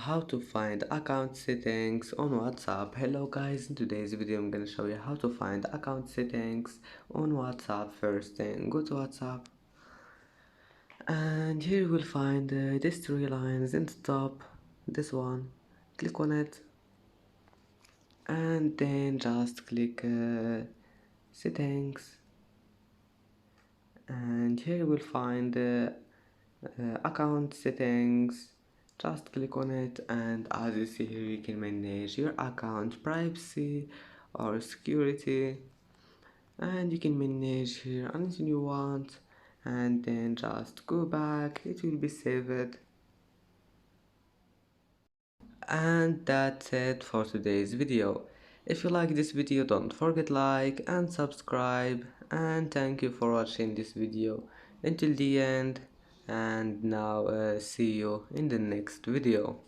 how to find account settings on WhatsApp. Hello guys, in today's video I'm gonna show you how to find account settings on WhatsApp. First thing, go to WhatsApp and here you will find these three lines in the top, this one. Click on it and then just click settings, and here you will find account settings. Just click on it, and as you see here you can manage your account privacy or security, and you can manage here anything you want, and then just go back, it will be saved. And that's it for today's video. If you like this video, don't forget like and subscribe, and thank you for watching this video until the end. And now see you in the next video.